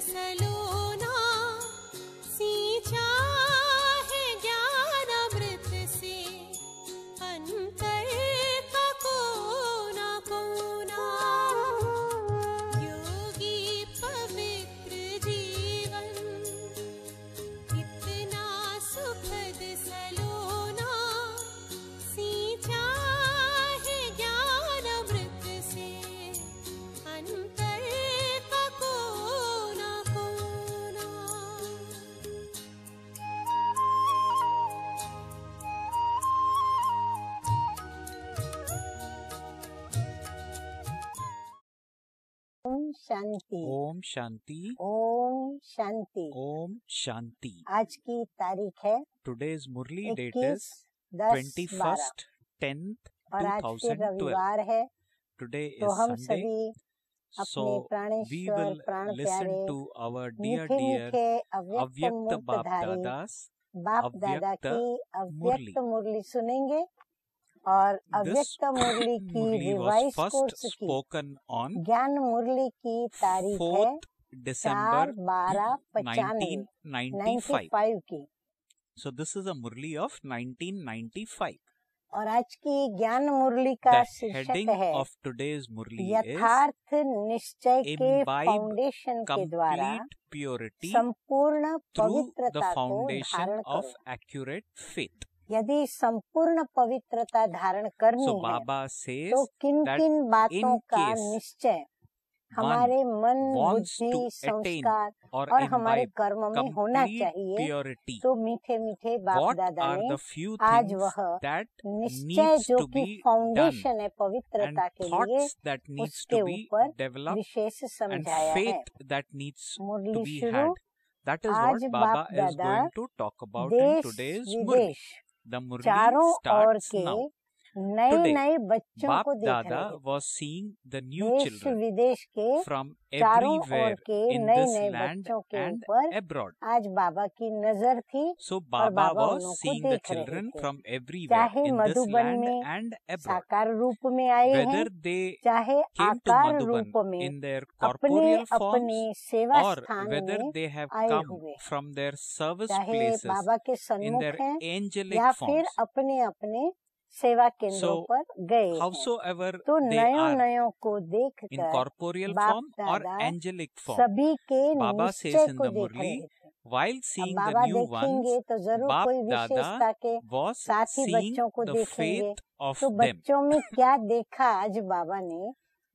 सलोना, सींचा है ज्ञान अमृत से अंतर का कोना कोना। योगी पवित्र जीवन कितना सुखद सलोना, सींचा है ज्ञान अमृत से अंतर का कोना कोना। ओम शांति। ओम शांति। ओम शांति। ओम शांति। आज की तारीख है Today's Murli date 21 is 10 12 21st 10th और आज फिर 2012. रविवार है, Today तो is हम Sunday. सभी अपने So we प्राणेश्वर will प्राण listen प्यारे to our dear मीठे मीठे अव्यक्त Avyakta Bap मूर्तधारी Dada's बाप दादा अव्यक्त की अव्यक्त मुरली। मुरली सुनेंगे। और This अव्यक्त मुरली की Murli was revise first course की spoken on ज्ञान मुरली की तारीख है 4th December 4/12/95 1995. की। So this is a Murli of 1995. और आज की ज्ञान मुरली का The शीर्षक heading है of today's Murli is यथार्थ निश्चय के Imbibe फाउंडेशन के द्वारा complete purity संपूर्ण through the पवित्रता को foundation धारण of करो। accurate faith. यदि संपूर्ण पवित्रता धारण करनी So है Baba तो says किन that किन बातों in का case निश्चय one हमारे मन wants to बुद्धि attain संस्कार or और हमारे imbibe कर्म में होना complete चाहिए, purity, तो मीठे मीठे बाप what दादा are ने the few आज things वह that निश्चय needs जो to कि be done फाउंडेशन है and पवित्रता के लिए thoughts that needs उसके to be ऊपर developed विशेष and समझाया है। faith that needs to Murali be शुरू। had. That is आज what बाप Baba is दादा going to talk about in देश today's Murli. विदेश The Murli चारों ओर starts के now. नए Today, नए बच्चों Bap को देख Dada रहे हैं। was seeing the new देश children विदेश के from चारों ओर everywhere के in नए this नए land बच्चों के and ऊपर abroad. आज बाबा की नजर थी So और Baba बाबा was उनको seeing the देख रहे children थे। from everywhere चाहे in this मधुबन land में and abroad. साकार रूप में आए हैं, Whether they चाहे came to आकार Madhuban रूप में in their अपने corporeal अपने forms सेवा or स्थान whether में they have आए come हुए, from their service चाहे places बाबा के in सन्मुख their हैं angelic या फिर forms. अपने अपने सेवा केंद्रों So पर गए हैं, howsoever तो they नयों are नयों को in देखकर corporeal बाप form or दादा angelic form, सभी के Baba says निश्चय in को the देख रहे Murli, थे। while अब seeing the बाबा new देखेंगे ones, तो जरूर Bap कोई Dada विशेषता के was साथ ही seeing बच्चों को the देखेंगे। faith of तो them. बच्चों में क्या देखा आज बाबा ने,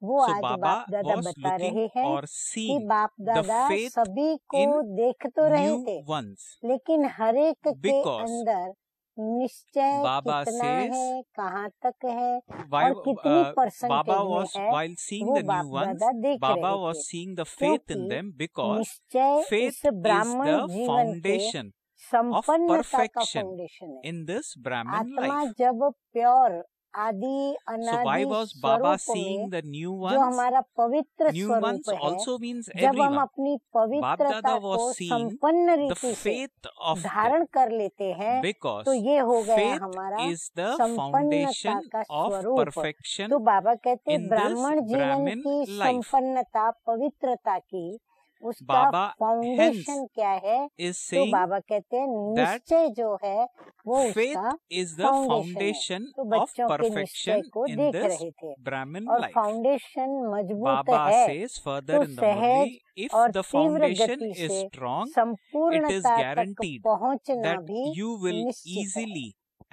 वो So आज Baba बाप दादा was बता looking रहे हैं or कि seeing बाप the दादा faith सभी को in देख तो रहे new थे, ones, लेकिन हरेक के because अंदर निश्चय Baba कितना says है, कहाँ तक है why और कितनी Baba परसेंटेज में was है, while seeing वो the बाप new ones, दादा देख Baba रहे was थे, seeing the faith in क्योंकि them because निश्चय faith इस is ब्राह्मण the जीवन के foundation of संपन्नता का perfection फाउंडेशन है। in this Brahmin आत्मा life. जब प्योर आदि So why अनादि was Baba स्वरूप seeing में the new जो ones? हमारा पवित्र New स्वरूप ones है, also means जब हम everyone. अपनी Bap पवित्रता Dada को was seeing संपन्न the रीति से faith of धारण them कर लेते हैं, because तो ये हो गया faith हमारा is the संपन्नता foundation का of स्वरूप। perfection तो बाबा कहते in this ब्राह्मण जीवन Brahmin की life. संपन्नता पवित्रता की उसका Baba फाउंडेशन hence क्या है, is तो saying बाबा कहते हैं that निश्चय जो है वो faith उसका is the फाउंडेशन है। foundation तो of बच्चों के निश्चय perfection को in देख this रहे थे Brahmin और life. फाउंडेशन मजबूत Baba है says further तो in the सहज Murli, if और the तीव्र foundation गति is से strong, it is संपूर्णता तक guaranteed पहुंचना that भी you will निश्चित है। easily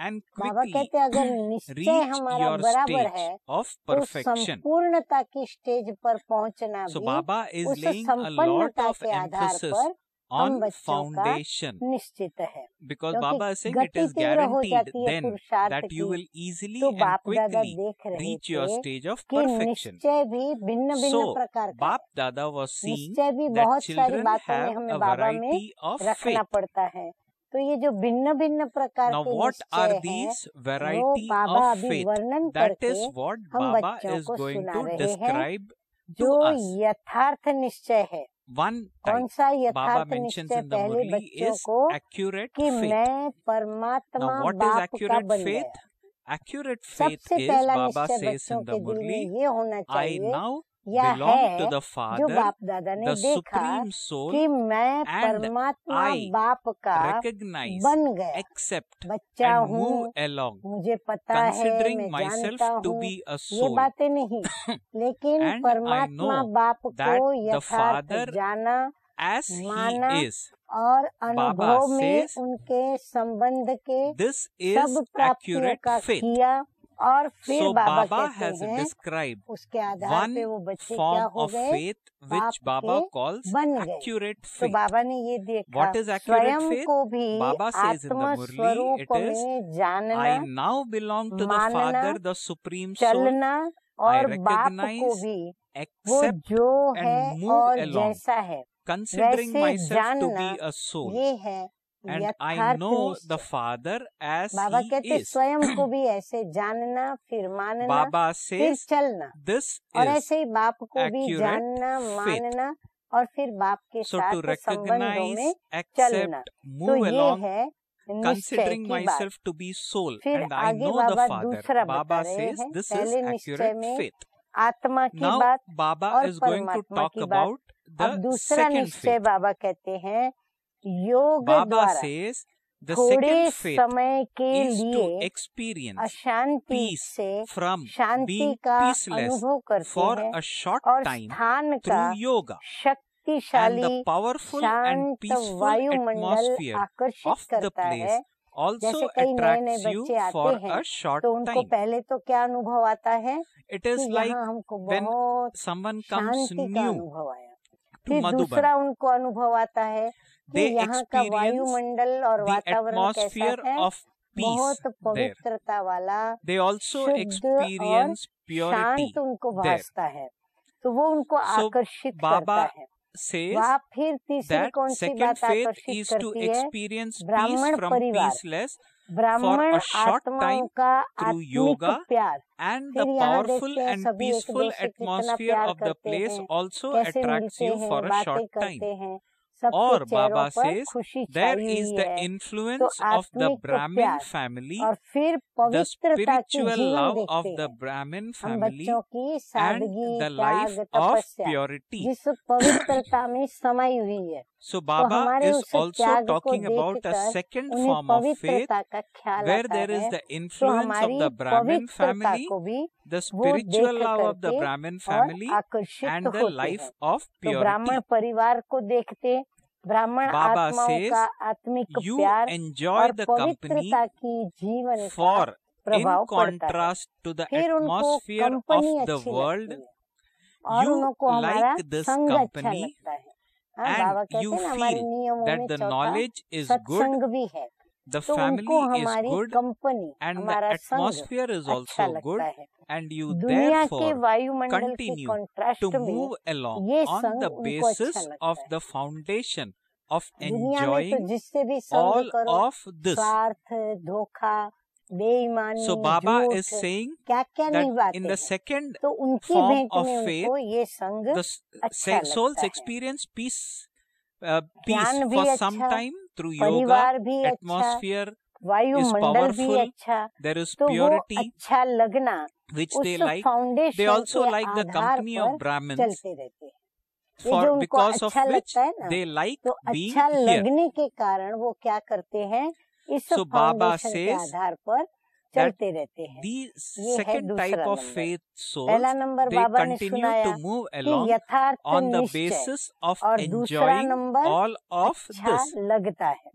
and बाबा quickly कहते हैं अगर निश्चय reach हमारा your बराबर stage है of तो perfection. संपूर्णता की स्टेज पर पहुंचना So भी Baba is उस laying a lot संपन्नता of के आधार emphasis पर हम on बच्चों का foundation निश्चित है, because क्योंकि Baba is saying it गति is तीव्र हो guaranteed जाती है then पुरुषार्थ that you की। will easily तो and बाप दादा quickly देख रहे reach your थे stage of कि perfection. निश्चय भी भिन्न भिन्न So प्रकार का Bap है। Dada was seeing निश्चय भी that बहुत सारी children बातों में have हमें a बाबा में variety of रखना faith. पड़ता है, तो ये जो भिन्न भिन्न प्रकार Now के what are निश्चय हैं these वो variety बाबा of अभी faith? वर्णन That करके is what हम Baba बच्चों is को going सुना to रहे हैं। describe to जो us. यथार्थ निश्चय है, One कौन type सा Baba यथार्थ mentions निश्चय in the पहले Murli बच्चों is को accurate कि faith. मैं परमात्मा Now what is बाप का accurate बन faith? गया। Accurate faith सबसे is पहला Baba निश्चय says बच्चों in the के दिल में Murli, ये होना I चाहिए now या belong है to the जो Father, बाप दादा ने the देखा Supreme Soul, कि मैं and परमात्मा I बाप का recognize, बन गया, accept, बच्चा and हूँ, move along, मुझे पता है, considering मैं myself जानता to हूँ, be a ये soul. बातें नहीं, लेकिन And I परमात्मा know बाप that को the यथार्थ Father, जाना, as माना He is. और अनुभव में says, उनके संबंध के This is सब प्राप्तियों accurate का faith. किया, और फिर So बाबा Baba कहते has हैं described उसके आधार one पे वो बच्चे क्या form हो of गए, faith which बाप Baba के calls बन गए। accurate तो faith. बाबा ने ये देखा What is accurate स्वयं faith? को भी Baba says in the आत्म Murli, स्वरूप it is, में जानना, I now belong to the मानना, Father, the Supreme Soul. चलना, I और बाप को recognize, भी वो accept, जो and है move और along, जैसा है considering वैसे myself to जानना, be a soul. ये है And I यथार्थ know the निश्चय। Father as बाबा He कहते is. स्वयं को भी ऐसे जानना, फिर मानना, Baba फिर says, चलना, this और is ऐसे ही बाप को भी accurate जानना, faith. मानना, और फिर बाप के So साथ to संबंधों recognize, में चलना। accept, तो move ये along, है निश्चय considering की बात। myself to be soul, फिर and I आगे know the बाबा Father. दूसरा बता Baba रहे says, हैं, this is पहले निश्चय accurate में faith. आत्मा की Now बात Baba और is going to परमात्मा talk की बात। about अब the दूसरा second निश्चय faith. बाबा कहते हैं योग Baba द्वारा says, the थोड़े second faith समय के is to लिए experience अशांति peace से from शांति being का peaceless अनुभव करते for हैं a short और time स्थान का through yoga, and शक्तिशाली the powerful and शांत peaceful वायुमंडल atmosphere आकर्षित of the करता है। place also जैसे कई नए नए attracts you बच्चे आते for हैं a short तो उनको time. पहले तो क्या अनुभव आता है It कि is like यहाँ हमको when बहुत someone comes शांति का new अनुभव आया। to फिर Madhuban, दूसरा उनको अनुभव आता है कि they यहाँ का experience वायुमंडल और the वातावरण कैसा atmosphere है, of peace बहुत there. पवित्रता वाला, They also शुद्ध और experience purity शांत उनको there. भासता है, तो वो उनको So आकर्षित Baba करता है। says वह फिर तीसरी that कौन सी second बात faith आकर्षित is to करती है? experience peace ब्राह्मण from परिवार, peaceless ब्राह्मण a short आत्माओं time का through आत्मिक yoga, प्यार। and the फिर यहाँ powerful देखते हैं and सभी एक peaceful दूसरे कितना atmosphere प्यार of the करते place हैं, also कैसे attracts मिलते you हैं, for a बातें short करते time. हैं, सबके Or चेहरों Baba पर says खुशी there छाई is हुई the है। तो influence of the आत्मिक Brahmin प्यार family, और फिर the पवित्रता की spiritual जीवन love of देखते the हैं। Brahmin हम family, बच्चों की and सादगी, the त्याग, life of तपस्या purity. जिस पवित्रता में समाई हुई है, So तो Baba हमारे is उस also त्याग को talking about a देखकर second उन्हें form of faith पवित्रता का ख्याल where आता there is है, the तो influence of हमारी the Brahmin पवित्रता family, को भी the वो spiritual देख love of the करके Brahmin और family, आकर्षित and the होते life हैं। of तो purity. ब्राह्मण परिवार को देखते ब्राह्मण Baba आत्माओं says, का आत्मिक you प्यार enjoy और the company पवित्रता की जीवन का for, in प्रभाव पड़ता है। contrast to the फिर उनको atmosphere of कंपनी the अच्छी world, लगती है और you उनको हमारा like this संग अच्छा company, लगता है। हाँ, बाबा and कहते you हैं ना हमारे feel नियमों that में the चौथा knowledge is good, सत्संग भी है, the तो उनको family is हमारी good, कंपनी and the हमारा संग atmosphere is अच्छा also good, लगता है। and you दुनिया के therefore वायुमंडल के continue कॉन्ट्रास्ट to में move along ये on संग the उनको अच्छा basis लगता of है। the foundation of दुनिया में तो enjoying जिससे भी संग all करो, of this. स्वार्थ, धोखा, बेईमानी, So Baba झूठ, is saying क्या क्या नहीं that बातें in the हैं, second तो उनकी form भेंट of में faith, उनको ये संग the अच्छा souls लगता है। experience peace ज्ञान भी for some अच्छा, time through yoga, परिवार भी अच्छा, atmosphere is वायुमंडल भी powerful, अच्छा, there is तो वो purity अच्छा लगना which उस they like. They foundation also के like the आधार company पर of Brahmins, चलते रहते हैं। ये for जो उनको because of अच्छा which लगता है ना, they like तो being अच्छा here. लगने के कारण वो क्या करते हैं, इस So Baba फाउंडेशन के says आधार पर that चलते रहते हैं। the ये है second type दूसरा of नंबर। faith souls, पहला नंबर they बाबा ने continue सुनाया to move कि along यथार्थ on the निश्चय, basis of और दूसरा enjoying नंबर all of अच्छा this. लगता है।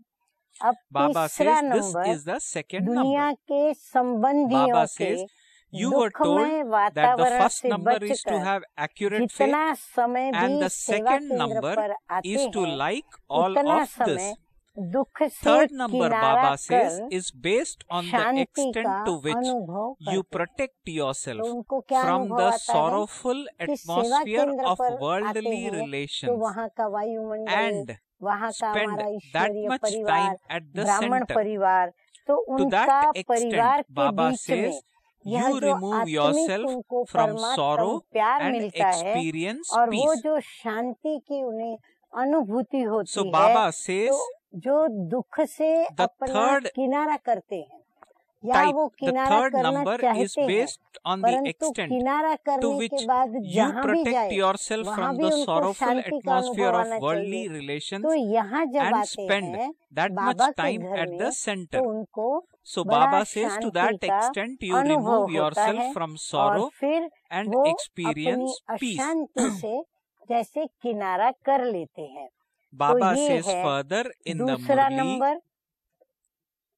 अब Baba तीसरा says this number is the second दुनिया number. के संबंधियों Baba के says you were told दुखमय that the वातावरण first से number is to बचकर have accurate faith, जितना समय and भी the सेवा second केंद्र number पर आते is to हैं, like all उतना of समय this. दुख से Third number, किनारा Baba says, कर is based on the Shanti extent का to which अनुभव you करते हैं। protect तो yourself उनको क्या from अनुभव the आता है sorrowful कि सेवा atmosphere केंद्र of पर आते worldly हैं तो relations वहाँ का वायुमंडल, and वहाँ का spend हमारा that ईश्वरीय much परिवार, time at the ब्राह्मण center. परिवार, तो To उनका that extent, परिवार के Baba बीच में says, यह you जो remove आत्मिक yourself उनको from परमात्मा sorrow प्यार and मिलता है experience और वो peace. जो शांति की उन्हें अनुभूति होती So है, Baba says, तो जो दुख से the अपना third किनारा करते हैं, या type. वो The किनारा third करना number is चाहते हैं, based on the परंतु extent किनारा to करने which के बाद you जहाँ भी protect जाए yourself वहाँ from भी the उनको sorrowful शांति का atmosphere अनुभव of आना worldly चाहिए। relations तो यहाँ जब and आते spend हैं that much बाबा के time घर at the में center. तो उनको So बड़ा Baba says to Shanti that का extent you अनुभव remove होता yourself है from और sorrow फिर and वो experience अपनी peace. अशांति से जैसे किनारा कर लेते हैं। Baba ये says है further in the दूसरा Murli नंबर।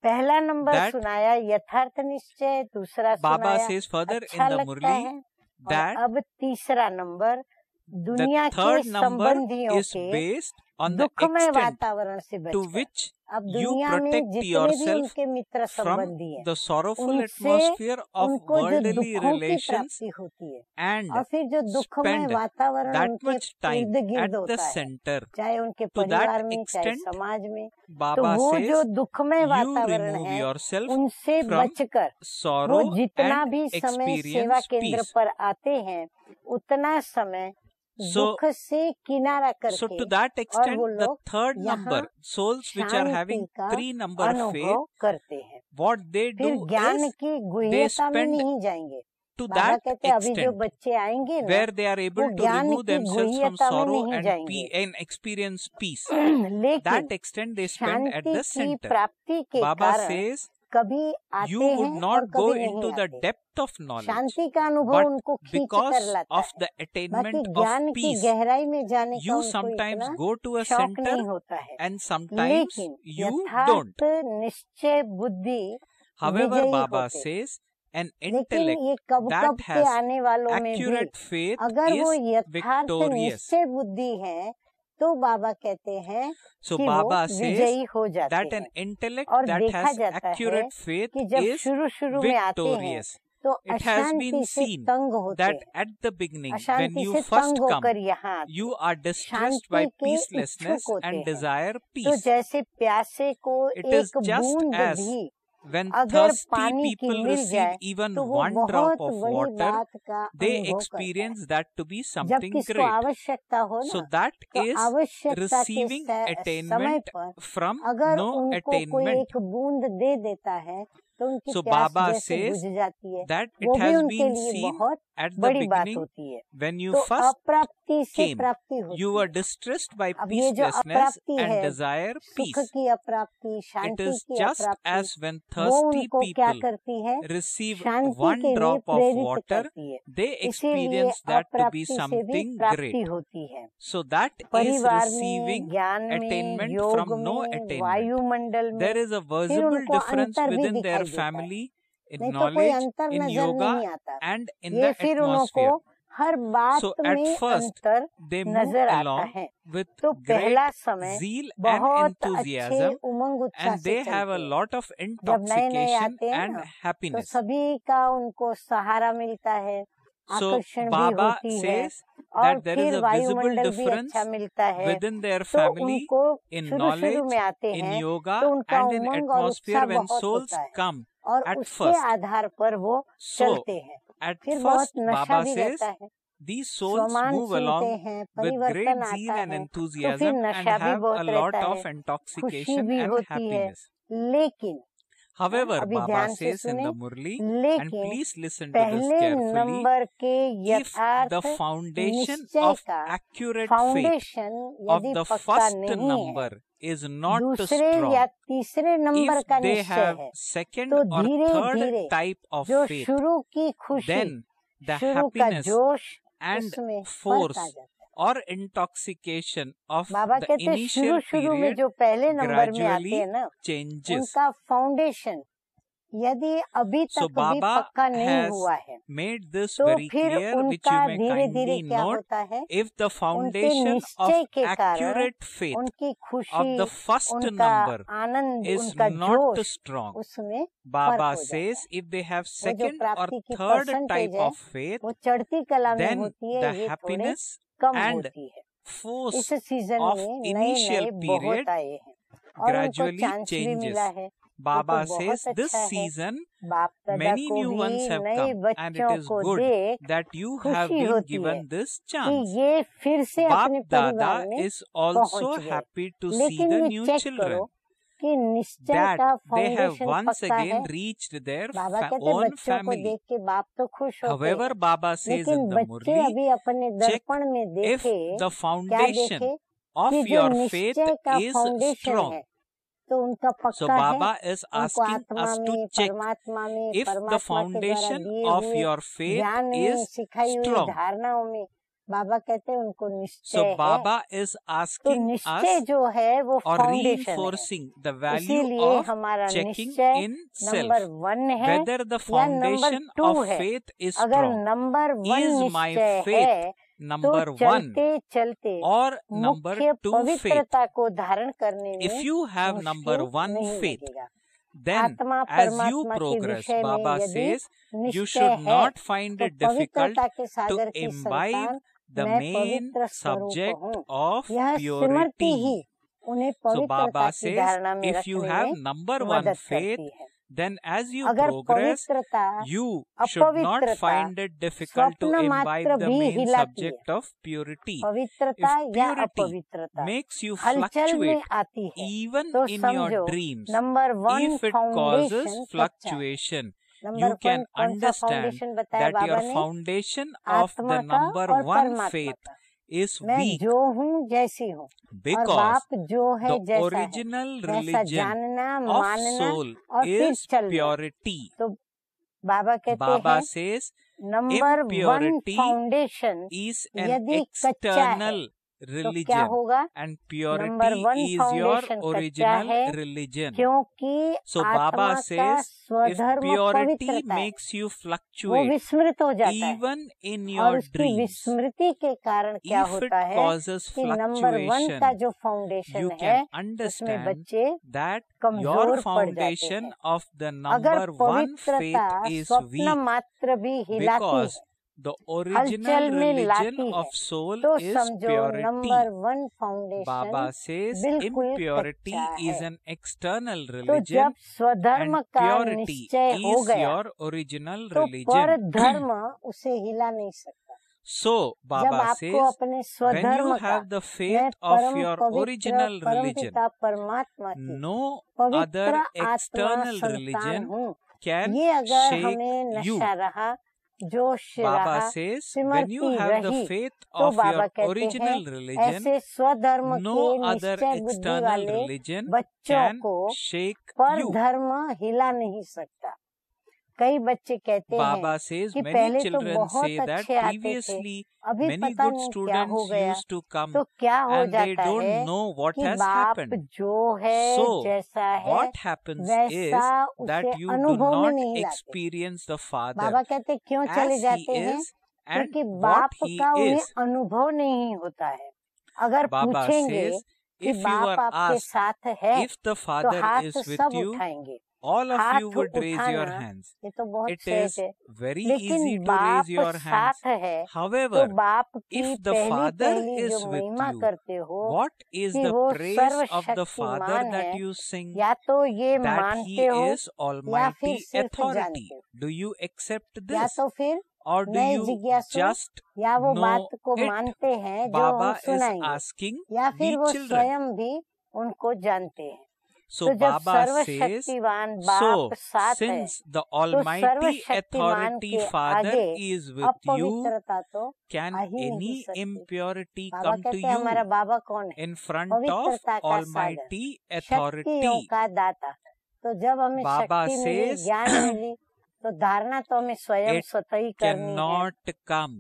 पहला नंबर that सुनाया यथार्थ निश्चय, दूसरा Baba सुनाया says further अच्छा in the लगता Murli है, और that अब तीसरा नंबर दुनिया the के third number संबंधियों is के based on the दुखमय extent वातावरण से to बचकर। which अब you दुनिया में protect जितने भी yourself उनके मित्र from संबंधी हैं the sorrowful उनसे atmosphere of उनको जो worldly दुखों की relations प्राप्ति होती है and और फिर जो दुखमय spend वातावरण that उनके much time इर्द at गिर्द the होता है, center. चाहे उनके To that परिवार में चाहे extent, समाज में, तो Baba वो जो says दुखमय you वातावरण remove है yourself उनसे from बचकर वो sorrow जितना and भी समय सेवा experience केंद्र peace. पर आते हैं उतना समय So, दुख से किनारा so करके to that और extent, वो the लोग third यहाँ number, souls which are Shanti having का 3 number faith, अनुभव करते हैं। what they फिर do ज्ञान is की they गुह्यता में spend नहीं जाएंगे। to बाबा that कहते हैं अभी जो extent बच्चे आएंगे ना where they are वो able to ज्ञान remove की themselves from गुह्यता में sorrow नहीं जाएंगे, and experience peace. लेकिन That extent they spend at Shanti the की center. प्राप्ति के Baba कारण says कभी आते you हैं would और not go कभी नहीं into the आते। depth of knowledge, शांति का अनुभव but उनको खींच कर because लाता of है, the बाकी attainment ज्ञान of की peace, गहराई में जाने का you उनको sometimes इतना go to a शौक center नहीं होता है। and sometimes लेकिन you don't. यथार्थ निश्चय बुद्धि However, विजयी Baba होते। says an लेकिन intellect ये कब that कब के has आने वालों में भी accurate faith अगर वो is यथार्थ victorious. निश्चय बुद्धि है तो बाबा कहते हैं So कि वो Baba says विजयी हो जाते that an हैं। intellect और that देखा has जाता है accurate faith कि जब is शुरू शुरू में आते हैं victorious. तो It has अशांति been से seen तंग होते that हैं, at the beginning, when अशांति you से first तंग come, होकर यहाँ आते you हैं, are distressed शांति by के peacelessness इच्छुक होते and हैं। desire तो peace. जैसे प्यासे को It is एक just बूंद as भी when अगर thirsty पानी की people मिल receive जाए even तो वो one drop बहुत of बड़ी water, बात का they अनुभव करता है। experience that to be जब something किसको great. आवश्यकता हो So ना that तो is आवश्यकता के receiving समय attainment पर from अगर no उनको कोई attainment. एक बूंद दे देता है तो उनकी So प्यास Baba जैसे says बुझ जाती है, that वो it भी has उनके been लिए seen बहुत at the बड़ी बात beginning होती है। when you तो first अप्राप्ति से came, प्राप्ति होती you were है। distressed by अब ये जो peacelessness अप्राप्ति and है, desire सुख peace. की अप्राप्ति, It शांति is की just अप्राप्ति, as when वो thirsty उनको क्या people करती है, receive शांति one के लिए drop of प्रेरित water, करती है। they इसीलिए experience that to be अप्राप्ति से भी something प्राप्ति great. होती है। So that is परिवार में, receiving ज्ञान में, attainment योग from no में, attainment. वायुमंडल में, There is a फिर visible उनको difference अंतर भी within their दिखाई देता है। family, in नहीं तो कोई knowledge, अंतर in नजर yoga, नहीं आता। and in ये the फिर उनको atmosphere. हर बात So at में first, अंतर they move नजर आता along है। with तो great पहला समय zeal and बहुत अच्छे enthusiasm, उमंग उत्साह and से they have a चलते हैं। lot of जब नए नए intoxication आते हैं and ना तो happiness. सभी का उनको सहारा मिलता है, So आकर्षण भी Baba होती है says और that there is फिर a visible वायुमंडल भी difference अच्छा मिलता है। within their तो family, उनको in शुरू knowledge, में आते in हैं yoga, तो उनका and in उमंग और atmosphere उत्साह when बहुत souls होता है come और at उसके first. आधार पर वो So चलते हैं। at फिर बहुत first, नशा Baba भी says रहता है, these souls स्वमान move सुनते along हैं, with great परिवर्तन zeal आता and है, तो फिर enthusiasm and नशा भी have a बहुत lot रहता of है, खुशी intoxication भी and होती है। happiness. लेकिन However, अभी Baba ध्यान से says in सुने, the Murli, and लेकिन please listen to this पहले carefully, नंबर के if यथार्थ the foundation निश्चय of का accurate faith फाउंडेशन of यदि the पक्का first नहीं है, number is not दूसरे strong, या तीसरे नंबर if का they निश्चय have है, second तो or धीरे third धीरे type of जो faith, शुरू की खुशी, then the शुरू का happiness जोश, and उसमें फर्क force आ जाता है। or intoxication of Baba the कहते हैं initial शुरू में period जो पहले नंबर में आते gradually हैं ना, changes. उनका फाउंडेशन यदि अभी So तक भी Baba पक्का नहीं has हुआ है made this तो very फिर clear, which you उनका may धीरे धीरे kindly क्या note. होता है, If the उनके foundation निश्चय of के कारण accurate faith उनकी of खुशी, the first उनका number आनंद, is उनका not जोश strong, उसमें फर्क Baba हो जाता says है। if they have वो जो second or प्राप्ति की third परसेंटेज type है of faith, वो चढ़ती कला में then होती है, the ये थोड़े happiness कम and होती है। force इस सीजन of में नए initial नए period बहुत आए हैं और उनको gradually चांस भी changes. मिला है। Baba तो says बहुत this अच्छा है, season बाप दादा many को new भी ones have नए come, and it बच्चों is को good देख that you have खुशी been होती है given this कि chance. ये फिर से Bap अपने Dada परिवार में is also पहुंच गए। happy to see लेकिन the ये new चेक children. करो कि निश्चय that का they have फाउंडेशन once पक्का है। again reached their बाबा कहते हैं own बच्चों को family. देख के बाप तो खुश होते However, हैं, Baba says लेकिन in the बच्चे Murli, अभी अपने check दर्पण में if देखे, the क्या foundation देखे of कि जो your faith निश्चय का is फाउंडेशन strong. है तो उनका So पक्का है, Baba is उनको asking आत्मा us to में, check परमात्मा में, if the परमात्मा के द्वारा foundation दिए of हुए your faith ज्ञान में, is सिखाई हुई strong. धारणाओं में बाबा कहते हैं उनको So निश्चय है। Baba is तो asking निश्चय us जो है वो or फाउंडेशन है, reinforcing the value इसीलिए of हमारा checking निश्चय in नंबर self, 1 है whether the या नंबर foundation 2 of है। faith is अगर strong. नंबर 1 Is my निश्चय faith है तो number 1 चलते चलते or number मुख्य 2 faith? पवित्रता को धारण करने If में you have number मुश्किल 1 नहीं faith, लगेगा। then आत्मा as you परमात्मा के progress, विषय में Baba यदि says, you निश्चय should है not find तो it difficult पवित्रता के to सागर की imbibe संतान the मैं main पवित्र स्वरूप subject हूँ, of यह सिमरती ही purity. उन्हें So पवित्रता Baba की says, धारणा में if you रखने have में number 1 मदद faith, करती है। then as you अगर progress, पवित्रता you should not अपवित्रता find it difficult to स्वप्न imbibe मात्र the भी main हिलाती है। subject of purity. पवित्रता If या purity अपवित्रता makes you हलचल में fluctuate आती है even तो in your समझो dreams, number 1 if it causes foundation कच्चा है। fluctuation, नंबर you 1 can कौन सा understand फाउंडेशन बताया that your बाबा ने? foundation of आत्मा the का number और 1 परमात्मा faith का। is मैं weak, जो हूँ जैसी हूँ और because बाप जो है the जैसा है original वैसा religiन जानना, of मानना soul और फिर is चलना। purity. तो बाबा कहते Baba हैं says number 1 impurity foundation is an यदि कच्चा है external तो क्या religion होगा? and number purity 1 is your foundation कच्चा original है religion. क्योंकि So आत्मा Baba का says if स्वधर्म purity पवित्रता है, makes you वो fluctuate विस्मृत हो जाता है even in और your उसकी dreams, विस्मृति के कारण क्या if it होता है causes कि नंबर 1 का fluctuation, जो you फाउंडेशन can है उसमें understand बच्चे that कमजोर your पड़ जाते foundation हैं। of the अगर number 1 पवित्रता faith is स्वप्न weak मात्र भी हिलाती because है, the original हलचल में religion लाती है, of soul तो is समझो purity. Number 1 foundation Baba says बिल्कुल impurity कच्चा is है। an external तो religion जब स्वधर्म and का purity निश्चय हो is गया your original तो religion. पर धर्म उसे हिला नहीं सकता। So जब Baba आपको says अपने when स्वधर्म you का have the मैं faith of परम your पवित्र original religion, परमपिता परमात्मा की no पवित्र other आत्मा external संतान religion हूँ, can ये अगर shake हमें you. नशा रहा, जोश Baba रहा, says when you सिमरती have the रही faith तो of बाबा your कहते हैं original religion, ऐसे स्वधर्म no के other निश्चय बुद्धि external वाले religion बच्चों can को shake पर you. धर्म हिला नहीं सकता। कई बच्चे कहते हैं Baba says कि many पहले तो children बहुत say that अच्छे आते थे, previously अभी many पता good नहीं क्या हो students गया, used to come तो क्या हो and they जाता है don't know what कि has बाप happened. जो है So जैसा है what happens is वैसा that उसे you do अनुभव में not नहीं लाते। experience the Father बाबा कहते क्यों चले as जाते He हैं? is and क्योंकि what बाप He का उन्हें is. अनुभव नहीं होता है। अगर Baba पूछेंगे says कि if you बाप are आपके asked साथ है if the तो Father हाथ is with सब you, उठाएंगे। all of हाथ you would raise your उठाना hands. ये तो बहुत It सहज is है, very लेकिन easy to बाप raise your hands. साथ है तो However, बाप की if the पहली Father पहली is जो with महिमा you, करते हो what is कि the वो praise of the Father सर्वशक्तिमान that है, you sing? या तो ये That मानते He हो is या Almighty फिर सिर्फ Authority. जानते हो, Do you accept या this? तो फिर Or do नए you जिज्ञासु just या वो know बात को it? मानते हैं जो Baba हम is सुनाएंगे, asking या फिर the वो children. स्वयं भी उनको जानते हैं। So तो जब Baba says, सर्वशक्तिमान so बाप साथ है since the तो Almighty सर्वशक्तिमान Authority के Father आगे is with you, अपवित्रता तो can आ ही नहीं any सकती। impurity बाबा come to कहते हैं हमारा you बाबा कौन है? in front of पवित्रता का सागर, Almighty शक्तियों Authority? का दाता। तो जब हमें Baba शक्ति मिली, says, ज्ञान मिली, तो धारणा तो हमें स्वयं it स्वतः ही करनी है। cannot come,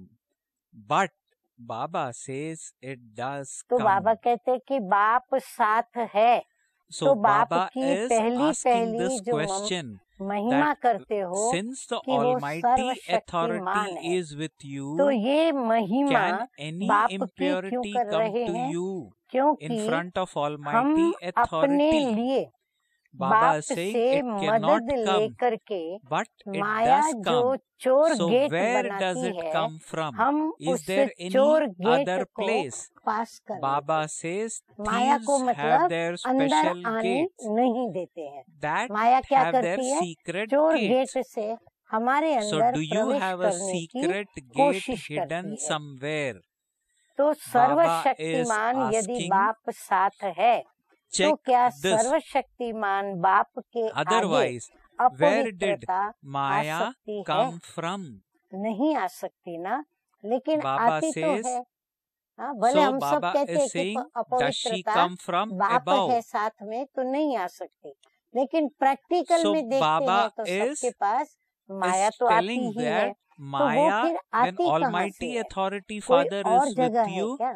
but Baba says it does तो come. बाबा कहते हैं कि बाप साथ है, So तो बाप Baba की is पहली asking पहली this जो question महिमा that करते हो since the कि वो Almighty सर्वशक्तिमान Authority है, is with तो you, ये महिमा can any बाप की क्यों impurity कर come रहे to हैं? you in क्योंकि front of हम Almighty अपने Authority? लिए Baba बाप is saying से it cannot मदद come, लेकर के but it माया does जो come. चोर So गेट where does बनाती it है, come from? हम Is उस there चोर any गेट other को place? पास कर Baba लेते says हैं। माया thieves को have मतलब their अंदर special आने gates नहीं देते हैं। that माया क्या have their करती है? secret चोर gates. गेट से हमारे So अंदर do you प्रवेश have a करने की secret gate कोशिश hidden करती है। somewhere? तो Baba is सर्वशक्तिमान यदि asking, बाप साथ है check क्या this. सर्वशक्तिमान बाप के Otherwise, आगे where did अपवित्रता आ Maya सकती है? come from? नहीं आ सकती ना, लेकिन Baba आती तो says, है। हाँ, भले so हम सब Baba कहते is हैं कि saying, does she अपवित्रता come from बाप above? है साथ में तो नहीं आ सकती, लेकिन प्रैक्टिकल So में देखते Baba हैं तो सबके पास माया is तो आती telling ही है। that तो वो Maya, फिर when आती कहाँ से Almighty है? Authority कोई Father और is जगह with है you, क्या?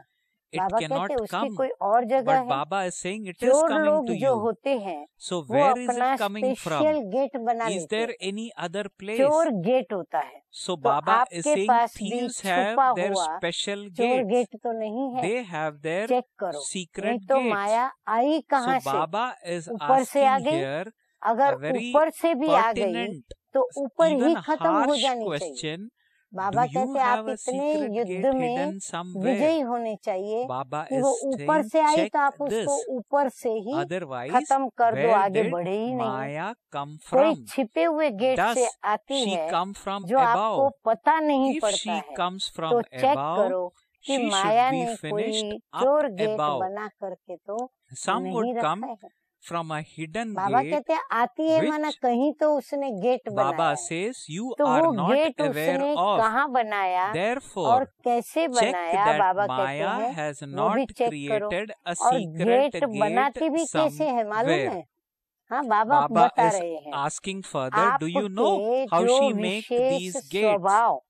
it बाबा cannot कहते हैं उसकी come. कोई और जगह But है। Baba is saying it is चोर coming लोग to जो you. होते हैं So वो where is अपना it coming special from? Gate बना Is लेते there हैं। any other place? चोर गेट होता है। So तो Baba is आपके saying पास भी thieves have छुपा their हुआ special चोर gates. गेट तो नहीं है, They have their चेक करो। नहीं secret तो gates. माया आई So कहाँ से? Baba is ऊपर से आ asking गई? here अगर a very ऊपर से भी आ गई pertinent, तो ऊपर ही even खत्म हो harsh जानी चाहिए। question. बाबा Do you कहते आप have a इतने secret युद्ध gate में hidden somewhere? विजयी होने चाहिए Baba कि is वो ऊपर saying, से आई check तो आप this. उसको ऊपर से ही Otherwise, खत्म कर दो, where आगे did बढ़े ही नहीं। Maya come कोई from? छिपे हुए गेट से Does आती she है come from जो आपको above? पता नहीं If पड़ता she है। comes तो from चेक above, करो कि she माया should be ने finished कोई up चोर गेट above. बना करके तो Some नहीं would रखा come है। from a hidden Baba gate, कहते हैं आती है माना which कहीं तो उसने गेट बनाया Baba है। says you तो are वो not गेट aware उसने of. कहाँ बनाया और Therefore, कैसे check बनाया, that बाबा कहते Maya हैं has वो भी not चेक करो। created a और secret गेट बनाती भी gate कैसे है मालूम somewhere. है? हाँ, बाबा Baba बता is रहे हैं asking further, do you know आपके how जो she make wishes these gates? स्वभाव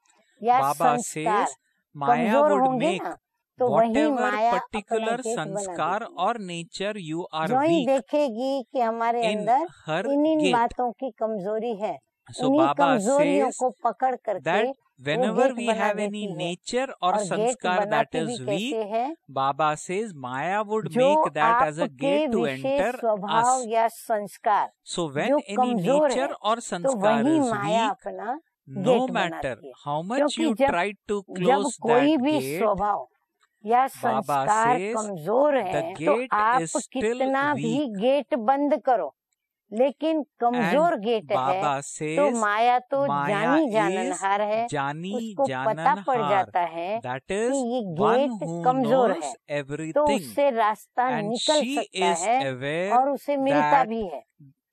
या Baba संस्कार says Maya कमजोर would होंगे make ना, तो वही whatever माया अपना particular गेट बना sanskar देती है। or nature you are जो ही weak देखेगी कि हमारे in अंदर her इन gate. बातों की कमजोरी है, So उन्हीं Baba कमजोरियों says को पकड़ करके that वो whenever गेट we बना have any देती है। nature or और गेट sanskar that बनाती भी is weak, कैसे है? Baba says Maya would जो make that as a आपके gate to विशेष enter स्वभाव us. या संस्कार So when जो any कमजोर nature है, or तो sanskar वही is माया weak, अपना no गेट matter बनाती है। how much क्योंकि you जब try to जब close कोई that भी gate, स्वभाव या Baba संस्कार says कमजोर the है तो gate आप is still कितना भी weak. गेट बंद करो, लेकिन कमजोर And गेट है Baba तो says माया तो Maya जानी is जाननहार है, Jani उसको पता पड़ Jananhar. जाता है That कि is ये one गेट who कमजोर knows है, तो everything. उससे रास्ता And निकल she सकता is है aware और उसे मिलता that भी है।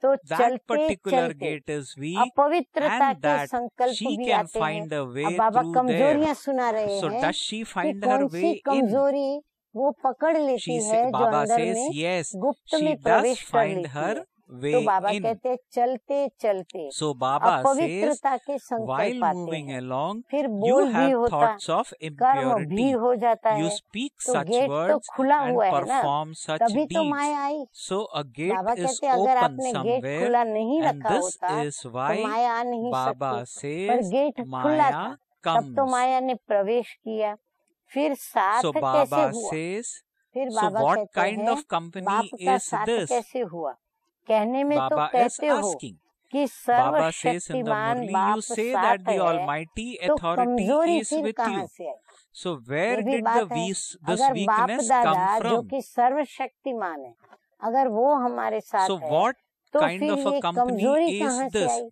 तो that चलते particular चलते gate is weak अपवित्रता and के that संकल्प she भी can आते हैं। find a अब way बाबा through there. कमजोरियां सुना रहे So हैं does she कि find her कौन सी way in? कमजोरी वो पकड़ लेती है जो Baba अंदर says में yes, गुप्त she में does प्रवेश कर find लेती her है। तो way बाबा in. कहते हैं चलते चलते So Baba says अपवित्रता के while संकल्प आते moving हैं, along, फिर you बोल भी have होता, thoughts of कर्म भी impurity. हो जाता You है। speak तो such गेट तो words खुला and हुआ है ना, perform such तभी तो deeds. Maya I. So a gate Baba is कहते हैं अगर open आपने गेट somewhere, खुला नहीं and रखा this होता is तो why माया आ नहीं Baba सकती, पर says गेट खुला था Maya तब तो comes. माया ने प्रवेश किया। फिर साथ So कैसे Baba हुआ? says, फिर so बाबा what कहते kind हैं of company बाप का is साथ this? कैसे हुआ? कहने में तो Baba is कहते हो asking. कि Baba says in the सर्वशक्तिमान Murli, बाप you say साथ that the है, Almighty तो authority कमजोरी is फिर with कहाँ you. से आई? So ये where भी did बात है। this अगर बाप weakness दादा come जो from? कि सर्वशक्तिमान है, अगर वो हमारे साथ So है what तो kind फिर of a ये company कमजोरी is कहाँ से this? आई?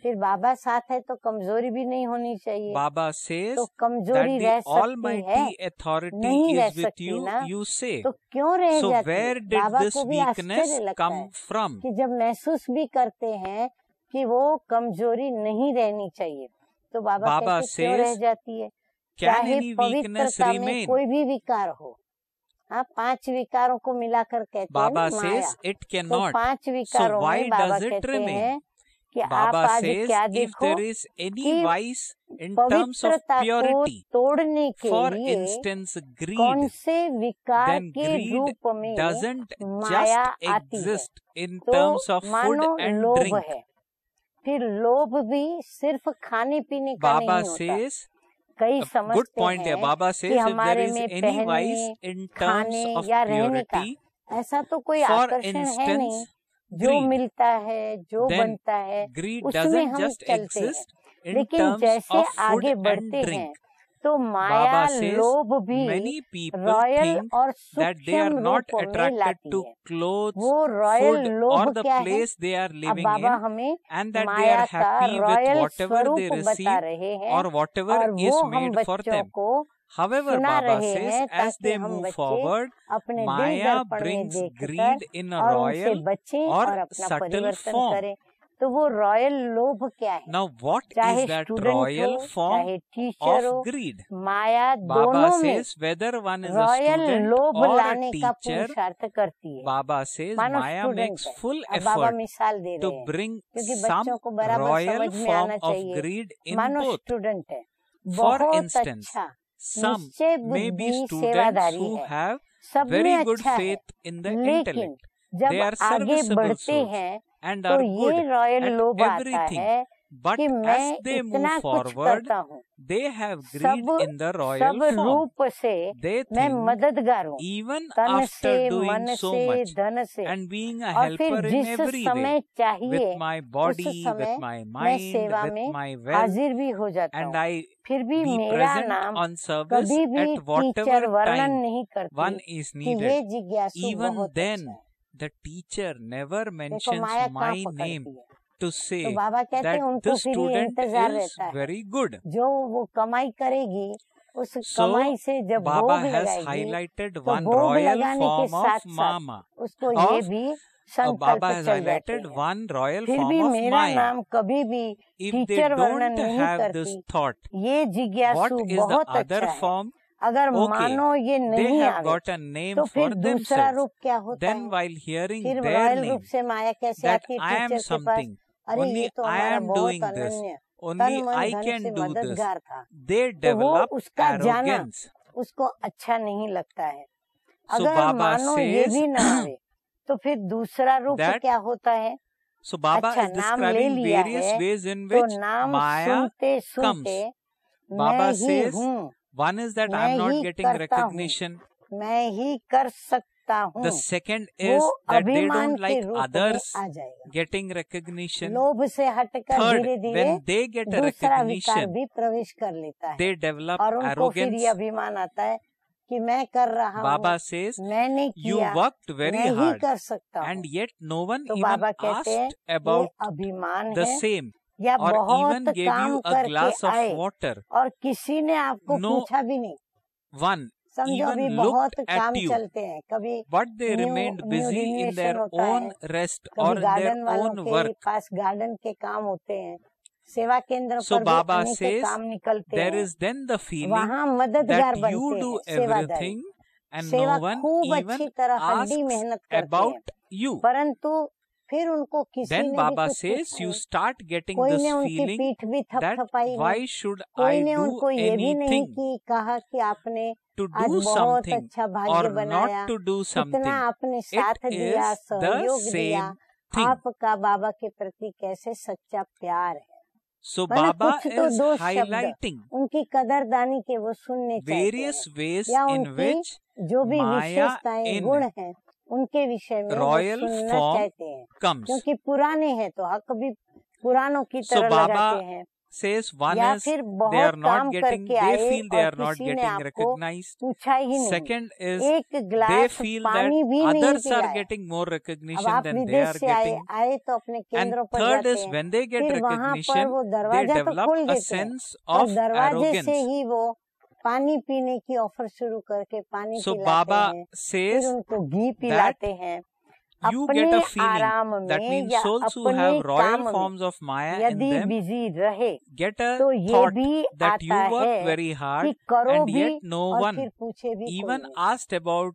फिर बाबा साथ है तो कमजोरी भी नहीं होनी चाहिए। Baba says तो that कमजोरी the रह सकती है, Almighty authority नहीं रह is with सकती you, ना, you say. तो क्यों रह So जाती है? where did बाबा this को भी weakness आश्चर्य लगता come है from? कि जब महसूस भी करते हैं कि वो कमजोरी नहीं रहनी चाहिए, तो बाबा Baba कहते क्यों रह says, जाती है? can चाहे any weakness पवित्रता में remain? कोई भी विकार हो, हाँ, 5 विकारों को मिलाकर कहते हैं Baba ना माया, says it तो cannot. 5 So विकारों why में बाबा does it कहते remain? हैं कि आप Baba आज says क्या if देखो there is any कि vice in terms of पवित्रता को purity, तोड़ने के for लिए instance कौन greed, से विकार then के greed रूप में doesn't माया just आती है? exist in तो terms of food मानो and लोभ drink. है। फिर लोभ भी सिर्फ खाने पीने का Baba नहीं होता। says, कई a good समझते point here. हैं Baba कि says if there हमारे is में any vice पहनने, in terms खाने of या रहने का purity, ऐसा तो कोई for आकर्षण है नहीं। instance जो greed, मिलता है, जो then बनता है, greed उसमें doesn't हम just चलते हैं। exist in लेकिन terms जैसे of food आगे and बढ़ते हैं drink. तो माया Baba says लोभ भी many people रॉयल think और that they are सूक्ष्म not रूप में attracted लाती to है। clothes, वो रॉयल food लोभ or the क्या है? place they are अब living बाबा in, हमें and that they Maya are का happy with royal whatever they स्वरूप बता receive रहे हैं or whatever और is वो हम made for बच्चों them. को However, सुना Baba रहे says, हैं as ताकि they हम move बच्चे forward, अपने दिल Maya दर्पण में brings देखकर greed in a और उनसे royal बचें or और अपना subtle परिवर्तन form. करें। तो वो रॉयल लोभ क्या है? Now, what चाहे is that स्टूडेंट royal हो, form चाहे टीचर of हो, greed? माया Baba दोनों में says, whether one is a royal student लोभ or a लाने का teacher, पुरुषार्थ करती है। Baba says मानो Maya स्टूडेंट makes है, full अब बाबा effort मिसाल दे to रहे हैं bring क्योंकि some बच्चों को बराबर royal समझ में form आना of चाहिए। greed in मानो both. स्टूडेंट है, For बहुत instance, अच्छा some निश्चय may be बुद्धि students सेवादारी who है, have सब में very good अच्छा है, faith in the लेकिन intellect. जब They are आगे serviceable बढ़ते souls हैं and तो are ये good रॉयल at लोभ आता everything. है But कि as मैं they move इतना कुछ forward, करता हूँ, they have greed सब in the royal सब form. रूप से They मैं think मददगार हूँ, even तन after से, doing मन so से, much धन से, and being a और फिर helper in जिस every समय way, चाहिए with my उस body, समय with my मैं mind, सेवा with में my wealth, हाजिर भी हो जाता and हूँ। I फिर भी be मेरा present नाम on service कभी भी at whatever टीचर वर्णन time नहीं one करती is कि ये needed. जिज्ञासु Even बहुत then, अच्छा है। the teacher never देखो mentions माया कहाँ my name पकड़ती है, to तो say बाबा कहते हैं that उनको this फिर ये student इंतजार is रहता है, very good. जो वो कमाई करेगी उस So, कमाई से जब Baba भोग has लगाएगी highlighted तो one भोग royal लगाने के form साथ of साथ Mama. उसको ये Of भी संकल्प Baba has चल जाते highlighted हैं, one royal फिर form भी of मेरा Maya. नाम कभी भी If they टीचर वर्णन don't नहीं have this करती, thought, ये what जिज्ञासु is the बहुत other अच्छा है। form? अगर Okay, मानो ये they नहीं have आवे got a name तो for फिर दूसरा themselves. रूप क्या होता Then है? while hearing फिर their रॉयल name, रूप से माया कैसे that आती है I am टीचर के पास? something, अरे only ये तो I हमारा am बहुत doing this, अनन्य, तन only मन I धन can से do this, मददगार था, they तो वो develop उसका जाना arrogance. उसको अच्छा नहीं लगता है। So अगर Baba मानो ये says भी ना आवे तो फिर दूसरा रूप that, क्या होता है? so Baba अच्छा is नाम ले describing लिया various है ways in तो which नाम Maya सुनते comes. सुनते Baba मैं ही says, हूँ, one is that I मैं am not ही getting करता हूँ, recognition. मैं ही कर सकता हूँ, The second वो is that they अभिमान don't के like रूप में others आ जाएगा। getting recognition. लोभ से हटकर Third, धीरे धीरे when they get a दूसरा विकार recognition, भी प्रवेश कर लेता है they develop और उनको फिर arrogance. ये अभिमान आता है कि मैं कर रहा Baba हूँ, says, मैंने you किया, worked very मैं ही hard कर सकता हूँ। and yet no one तो even बाबा कहते हैं asked ये about अभिमान the है same या or even बहुत gave काम you a करके glass of आए water. और किसी ने आपको No पूछा भी नहीं। one समझो अभी even बहुत looked काम at you, चलते हैं, कभी but they new remained new busy in renovation their होता है, own rest or कभी in their गार्डन वालों own के work. पास गार्डन के काम होते हैं, सेवा केंद्र So पर भी Baba अनेक says, काम निकलते there हैं, is then the feeling वहाँ मददगार that बनते you do हैं सेवादारी, everything and सेवा no one खूब even अच्छी तरह हड्डी asks मेहनत करते हैं, about you. परंतु फिर उनको किसी Then ने भी Baba कुछ says पूछा you नहीं, start getting कोई this ने उनकी feeling पीठ भी that थपथपाई नहीं, why should कोई I ने do उनको ये भी नहीं anything कि कहा कि आपने to आज do बहुत something अच्छा भाग्य or बनाया, not to do कितना something. आपने It साथ दिया, is the सहयोग दिया, same thing. आपका बाबा के प्रति कैसे सच्चा प्यार है। So मतलब Baba कुछ तो is दो शब्द highlighting उनकी कदरदानी के वो सुनने चाहते various हैं, ways या in उनकी which जो भी Maya विशेषताएं in गुण हैं उनके विषय में वो royal सुनना form चाहते हैं, comes. क्योंकि पुराने हैं तो हक भी पुरानों की So तरह Baba लगाते हैं, says one या is फिर they बहुत are not काम getting, करके they आए feel they और are not किसी ने getting आपको recognized. पूछा ही नहीं, Second is एक they गिलास feel that पानी भी नहीं others are पिलाया। getting more अब recognition आप than they are विदेश से getting. आए तो अपने And केंद्रों पर third जाते is हैं, when they get फिर वहां पर recognition, वो they दरवाजा तो develop खोल a देते हैं sense और of दरवाजे arrogance. से ही वो पानी पीने की ऑफर शुरू करके पानी So पिलाते Baba हैं, says फिर उनको घी पिलाते हैं। you get अपने a feeling आराम that में means या souls who अपने have royal काम में forms of Maya in यदि them बिजी रहे get a तो ये thought भी that you आता worked है very कि hard करो and भी yet no और one फिर पूछे भी कोई even नहीं। asked about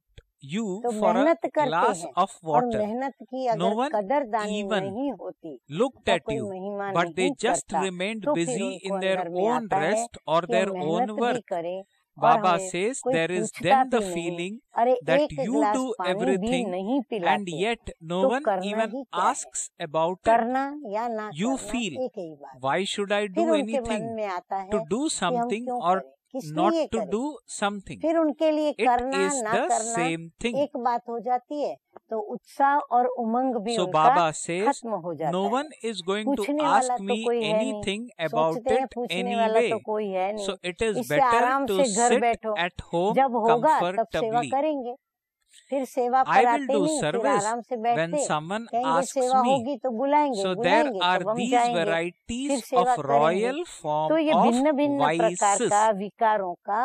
you तो for a मेहनत करते glass हैं of और water. मेहनत की No अगर one कदरदानी even नहीं होती looked तो at कोई you, महिमा but they नहीं just करता, remained तो फिर busy उनको in their अंदर में own आता है rest or कि their हम own मेहनत भी work. करें और Baba हमें says कोई there is पूछता then the भी नहीं, feeling अरे that एक you गिलास do पानी भी everything नहीं and पिलाते, yet no तो one करना even ही क्या है? asks about it. करना या ना You करना feel, एक ही बात। why should I फिर do उनके मन anything में आता है to do कि हम something क्यों or करें, किस not लिए to करें। do something? फिर उनके लिए It करना is ना the करना same thing. एक बात हो जाती है, तो उत्साह और उमंग भी So उनका Baba says खत्म हो जाता no है। one is going to पूछने ask वाला तो me कोई है नहीं, anything about सोचते हैं it पूछने वाला तो anyway. कोई है नहीं, So it is इससे better आराम to से घर sit बैठो, at home जब होगा तब सेवा comfortably. करेंगे। फिर सेवा I पर will आते do नहीं, फिर service आराम से when बैठते, someone कहेंगे asks सेवा me. होगी तो बुलाएंगे, So there बुलाएंगे are तब हम these जाएंगे, फिर varieties सेवा of करेंगे। royal तो form ये of भिन्न भिन्न प्रकार vices. का विकारों का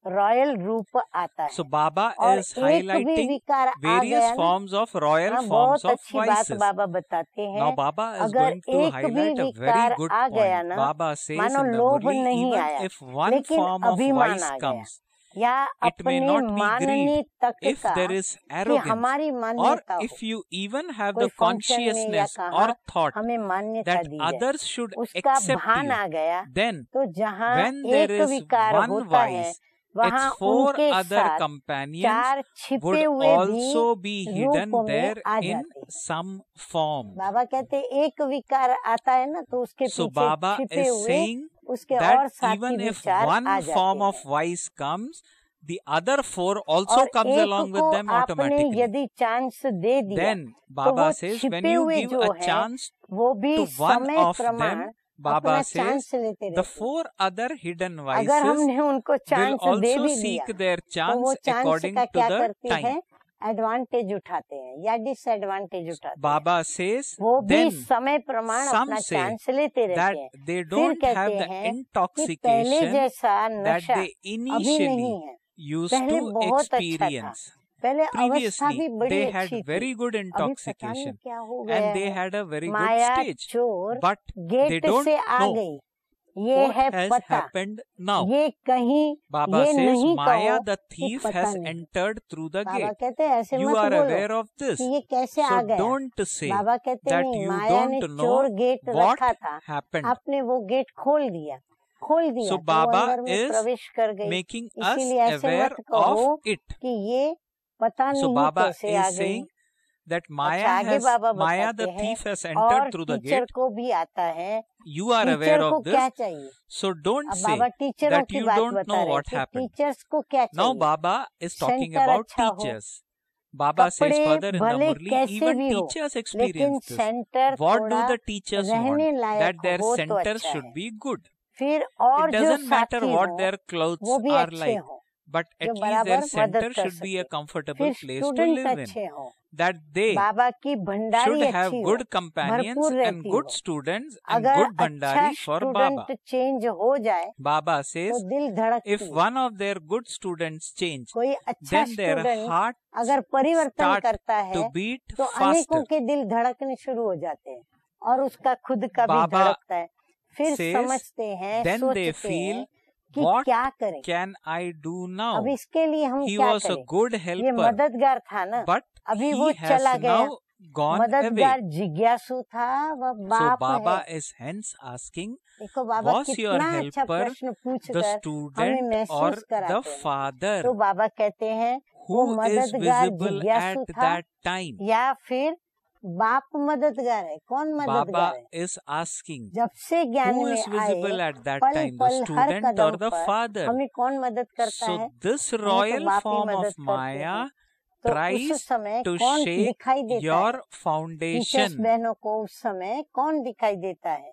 रॉयल रूप आता है। So Baba और is एक भी highlighting विकार आ various गया ना, forms of royal हाँ, forms बहुत of अच्छी बात vices. बाबा बताते Now हैं। Baba is अगर going to एक भी highlight a very विकार good आ गया point. ना, Baba says मानो in the लोभ Murli, नहीं even आया, if one लेकिन form of अभिमान vice आ गया comes, या it may अपने not be मानने greed. तक If का there is कि arrogance, हमारी or मान्यता हो, if you even have कोई the फंक्शन में या consciousness कहा or thought हमें मान्यता that दी जाए, others should उसका accept भान you, आ गया, then तो जहाँ when there एक is विकार one होता है vice, वहाँ its four उनके other साथ companions चार छिपे would हुए also be भी hidden रूप में there आ in जाते हैं। some form. बाबा कहते एक विकार आता है ना, तो उसके So पीछे Baba छिपे is हुए saying उसके that और साथी even if विचार one आ form जाते of हैं। vice comes, the other four also और comes एक along को with them आपने automatically. यदि चांस दे दिया, Then तो Baba वो says when छिपे you हुए give जो a है chance वो भी to one समय of प्रमाण them, Baba अपना says चांस लेते the रहते हैं। four other hidden अगर vices हमने उनको will चांस दे also भी seek दिया, their तो वो chance चांस according का to क्या the करते time. हैं? एडवांटेज उठाते हैं या डिसएडवांटेज उठाते हैं। Baba says वो भी then समय प्रमाण some अपना say चांस लेते that रहते हैं। they फिर don't have कहते the हैं कि पहले intoxication जैसा that नशा they अभी initially नहीं है, used पहले to बहुत अच्छा था, experience. पहले अवस्था Previously, भी बड़ी they अच्छी had थी, very good अभी पता नहीं intoxication क्या हो गया and they है। had a very good Maya stage, चोर but they गेट don't से आ know गई, ये what है has पता, happened now. ये कहीं Baba ये says नहीं Maya कहो the कि thief पता has नहीं। entered through the Baba gate. कहते हैं ऐसे You मत are बोलो aware of this. कि ये कैसे आ So गया। don't say बाबा कहते that नहीं, you माया ने don't चोर know गेट what रखा था, happened. आपने वो गेट खोल दिया So तो वो Baba अंदर में is प्रवेश कर गई। making us इसीलिए ऐसे aware मत कहो of it. कि ये पता So नहीं Baba कैसे आ is गई। saying that अच्छा, Maya आगे बाबा Maya बताते the हैं thief has और entered through the teacher gate. को भी आता है। You are aware टीचर को of क्या this. चाहिए? So don't अब say बाबा टीचरों that की you बात don't बता know रहे what थे, happened. टीचर्स को क्या Now चाहिए? Baba is talking centre about अच्छा हो, teachers. Baba says कपड़े further in the भले Murli, कैसे even भी हो, teachers लेकिन experience this. Centre What do थोड़ा the teachers want? रहने लायक That their हो तो center अच्छा should है। be good. फिर और It जो doesn't matter साथी what हो their clothes वो भी are अच्छे like, हो, but जो at least their बराबर center मदद कर should be a सके। comfortable फिर place to student live in. अच्छे हो, That they बाबा की भंडारी should have अच्छी हो, good companions भरपूर and रहती good हो। students and अगर good अच्छा bhandari for Baba. Student change हो जाए Baba तो says दिल धड़कती if है। one of their good students change, कोई अच्छा then their स्टूडेंट heart अगर परिवर्तन start करता to है beat तो अनेकों faster. के दिल धड़कने शुरू हो जाते हैं और उसका खुद का भी Baba धड़कता है। फिर says, समझते हैं, then they सोचते feel, हैं कि what क्या करें, can I do अब now? इसके लिए हम He क्या was a करें। good ये helper, मददगार था ना, but अभी he वो has चला गया। now gone मददगार away. जिज्ञासु था, वह So बाप Baba है। is hence asking, देखो बाबा was your कितना अच्छा helper प्रश्न पूछ the कर हमें student or महसूस the कराते हैं। तो father बाबा कहते हैं वो who is मददगार visible जिज्ञासु at था that time? या फिर बाप मददगार है। कौन मददगार Baba है? is asking, जब से ज्ञान who में is visible आए at that पल time, the पल हर student or कदम the पर father? हमें कौन मदद करता So है? this हमें तो royal बाप ही form मदद of करते Maya हैं। तो उस tries समय to कौन shake दिखाई देता है? your teachers foundation. बहनों को उस समय कौन दिखाई देता है?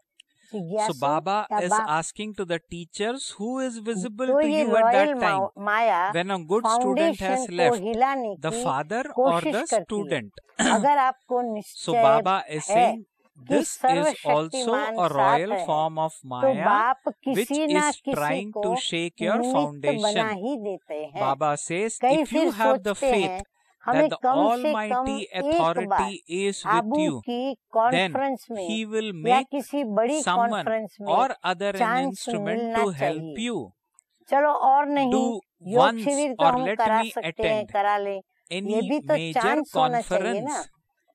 So जिज्ञासु Baba या is बाप? asking to the teachers who is visible तो to ये you at royal that time Maya when a good student foundation has को left, हिलाने the की father or कोशिश the करती है। student. अगर आपको So निश्चय Baba is है saying कि this is also सर्वशक्तिमान a साथ royal है, form of तो Maya बाप which किसी ना is किसी trying को to shake your निमित्त बना foundation. ही देते हैं। Baba says कई if you फिर have the सोचते हैं faith हमें that the कम से कम Almighty एक बार authority is with Abu you, की then कॉन्फ्रेंस में He will या make किसी बड़ी someone कॉन्फ्रेंस में or other an chance instrument मिलना to help चाहिए। you. चलो और नहीं Do योग once शिविर तो or हम let करा me सकते हैं, attend करा ले, ये any भी तो major चांस होना चाहिए ना। conference.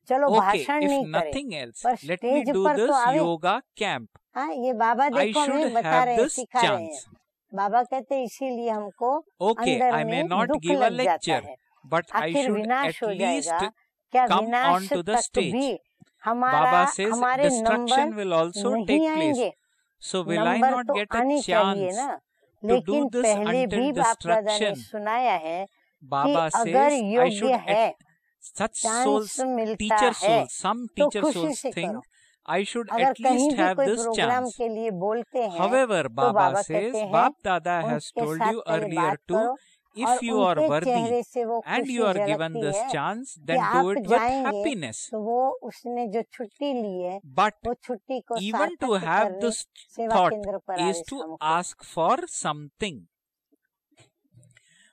चलो Okay, भाषण if नहीं करे nothing else, पर let me स्टेज do पर तो this आवे। yoga camp. हाँ, ये बाबा I देखो should हमें बता have रहे हैं, this सिखा रहे हैं। chance. बाबा कहते हैं इसीलिए हमको Okay, अंदर I may में not दुख give a लग जाता lecture, है। but I आखिर should विनाश at हो least जाएगा, क्या come विनाश onto the तक stage. भी हमारा Baba says हमारे destruction नंबर will also नहीं take place. आएंगे। So will I number not तो get a आने चाहिए chance ना, to do लेकिन this पहले until भी बाप दादा ने destruction? सुनाया है कि Baba अगर says I योग्य should है, such चांस souls, मिलता teacher है souls, some तो teacher खुशी souls से think करो। I should अगर at कहीं least भी have कोई this प्रोग्राम chance. के लिए बोलते हैं However, तो Baba बाबा says, कहते हैं Bap Dada has उनके told साथ you पहले earlier बात too, करो if और you are उनके worthy चेहरे से वो and खुशी you are given झलकती this है chance, कि then आप do it with जाएंगे। happiness. तो वो उसने जो छुट्टी ली है But वो छुट्टी को even to सार्थक have करने this सेवा thought केंद्र पर is आवे to शाम को। ask for something.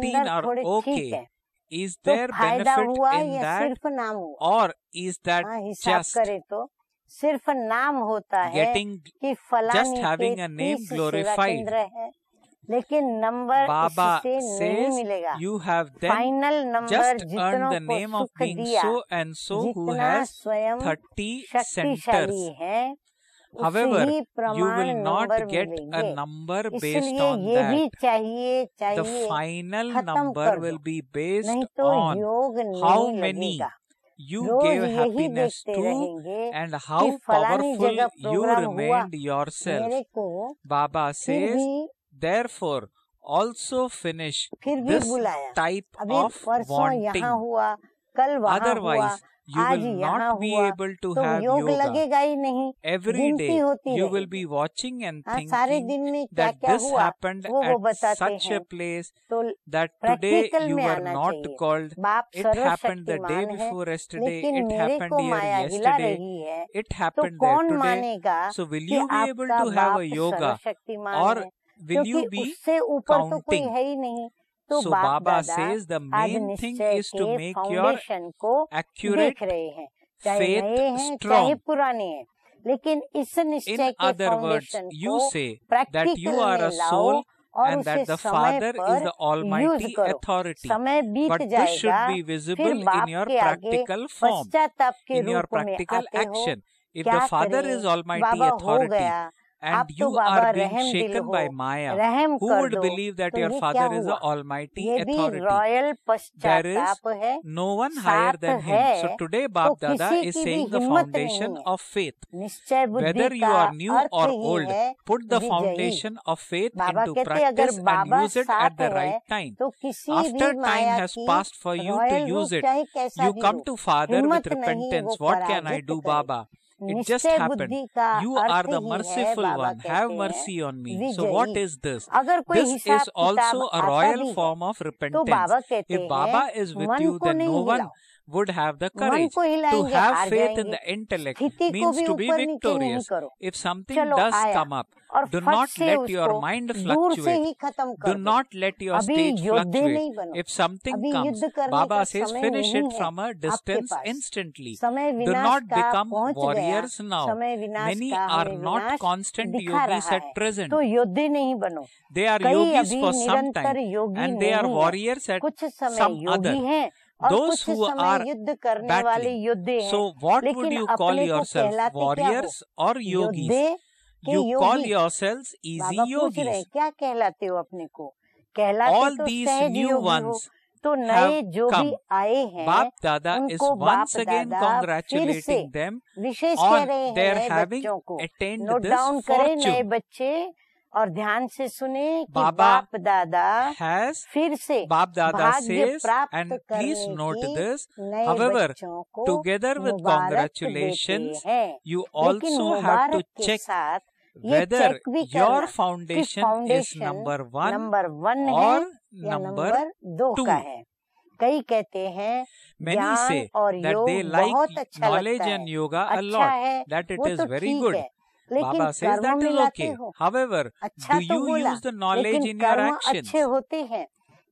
15 अंदर are थोड़े ठीक okay. है, is तो there फायदा benefit हुआ in या that, सिर्फ नाम हुआ? or is that हाँ, हिसाब just करे तो सिर्फ नाम होता है getting कि फलानी के having a name 30 सेवा glorified? केंद्र है, लेकिन नंबर Baba इससे नहीं says मिलेगा। you have then final number just earned जितनों the को name of सुख being दिया, so and so who जितना has स्वयं 30 शक्तिशाली centers. है, However, उसी you प्रमाण will not number get a मिलेंगे। number based इसलिए on ये भी that. चाहिए The चाहिए final खत्म number कर will दो, be based नहीं तो on योग how नहीं many लगेगा। you रोज gave यही happiness देखते to रहेंगे and कि how फलानी powerful जगह you प्रोग्राम हुआ, remained yourself. मेरे को Baba फिर says, भी therefore, also finish बुलाया, type अभी of परसों wanting. यहाँ हुआ, कल वहाँ हुआ, Otherwise, you आज will यहाँ not be हुआ, able to तो have योग yoga. लगेगा ही नहीं। Every गिनती day, होती you will रहेगी। be watching and हाँ, सारे thinking दिन में क्या that क्या this हुआ happened वो at बताते such a हैं। place, तो that today प्रैक्टिकल you में were आना not चाहिए। called, बाप it happened the day सर्वशक्तिमान है, before yesterday, लेकिन it मेरे happened को here माया हिला yesterday, रही है, it तो happened there कौन today. मानेगा So will कि you be able आपका to have बाप a yoga, सर्वशक्तिमान or है? will you क्योंकि be उससे ऊपर तो कोई counting? है ही नहीं। तो So बाप Baba दादा says the आज main thing निश्चय is to के make your फाउंडेशन को accurate देख रहे हैं, चाहे faith नए हैं चाहे strong. पुराने हैं, लेकिन इस निश्चय In के other words, फाउंडेशन you को say that practical you are में a लाओ soul और and उसे that the समय Father is पर the यूज Almighty करो। authority. समय बीत But this should जाएगा, be फिर visible बाप in your के आगे practical form, पश्चाताप के in your रूप में practical आते हो। action. If क्या the Father करें, is Almighty बाबा हो authority गया, and आप तो you बाबा are being रहम दिल shaken हो, by Maya, रहम who कर would दो, believe that तो your ये क्या Father is the हुआ? Almighty ये भी authority? रॉयल There is पश्चाताप है, no one higher साथ than him. है, So today तो Bap Dada किसी is की भी saying the हिम्मत foundation नहीं है। of faith. निश्चय बुद्धि Whether you का are new earth or he old, है put the विजयी। foundation of faith Baba into कहते अगर practice and Baba use it साथ at the है right time. तो किसी After भी time माया has की passed for you to royal use रूप it, चाहे कैसा you भी come हो, to Father with हिम्मत नहीं repentance. वो What can I पराजित do, करे। Baba? It just निश्चय happened. बुद्धि का You are अर्थ the ही है, merciful बाबा one. Have कहते हैं mercy on me. So what विजयी। is this? अगर कोई This हिसाब is also किताब a आता royal भी है form of तो repentance. बाबा कहते If Baba हैं is with मन you, को then no नहीं one हिलाओ, would have the मन courage. को To हिलाएंगे have हार faith in जाएंगे, the intellect स्थिति को means भी to be ऊपर नीचे नहीं victorious. करो। If something चलो does आया come up, और do फट not से let your उसको mind दूर से fluctuate. ही खत्म Do कर दो। not let your अभी state योद्धे fluctuate. नहीं बनो, If something अभी comes, युद्ध करने Baba का says समय finish नहीं it है from a आपके distance पास। instantly. समय Do विनाश not का become पहुंच गया, warriors now. समय विनाश Many का are हमें not विनाश constant दिखा yogis रहा at है, present. तो योद्धे नहीं बनो। They are कई yogis अभी for some निरंतर time Yogi and they are नहीं है, warriors at कुछ समय some योगी other. हैं और Those कुछ who समय are युद्ध करने वाले battling. योद्धे हैं। So what would लेकिन you call अपने को yourself? कहलाते क्या हो? Warriors or yogis? योद्धे के You call Yogi. yourselves easy बाबा पूछ रहे हैं yogis. क्या कहलाते हो अपने को? कहलाते All तो these सहज new योगी हो। ones तो have नए जो भी come. आए हैं Bap Dada is उनको बाप once again दादा फिर से congratulating them विशेष कह on रहे हैं their नए having बच्चों को। attained नोट this डाउन करें नए fortune. बच्चे और ध्यान से सुने कि Baba बाप दादा has, फिर से Bap Dada भाग्य says, प्राप्त and करने please note की this, नए however, बच्चों को together with मुबारक congratulations, देते हैं। you लेकिन also have to मुबारक के check साथ ये whether चेक भी your करना कि foundation is foundation number one number 1 है or या number नंबर 2 two. का है। कई कहते हैं Many ज्ञान say और that योग they like बहुत अच्छा knowledge लगता and है, yoga a अच्छा lot, है, that it वो is तो very ठीक good. है, लेकिन Baba says कर्म that is मिलाते okay. हो। However, अच्छा do तो you बोला, use the knowledge लेकिन in your कर्म actions? अच्छे होते हैं।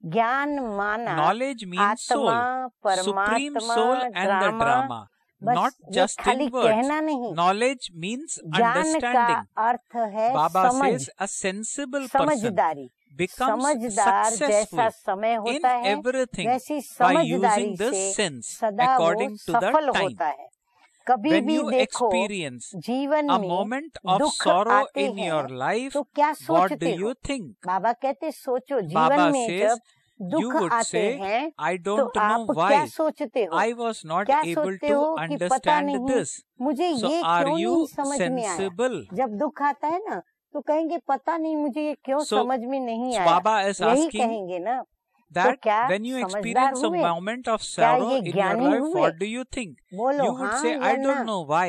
ज्ञान माना Knowledge means soul, आत्मा supreme परमात्मा soul and the drama, बस not ये just खाली in words. कहना नहीं, Knowledge means ज्ञान का understanding. अर्थ है Baba समझ, says a sensible person समझदारी। becomes समझदार successful जैसा समय in होता है everything वैसी by समझदारी using the से sense सदा वो according to the सफल time. होता है। कभी When भी you देखो experience जीवन a में moment of दुख sorrow आते in हैं your life, तो क्या what do सोचते हो? you think? बाबा कहते सोचो Baba जीवन में says, जब you दुख would आते say, हैं I तो don't know आप क्या why सोचते हो? I was not क्या able सोचते to हो कि पता understand नहीं this. मुझे So ये are क्यों you नहीं समझ में आया? sensible? जब दुख आता है ना तो कहेंगे पता नहीं मुझे ये क्यों So, समझ में नहीं so आया, Baba is यही asking कहेंगे ना। तो that क्या when you समझदार experience a हुए? moment of क्या sorrow ये in your ज्ञानी life, हुए? what do you think? बोलो You would हाँ say, या I ना। don't know why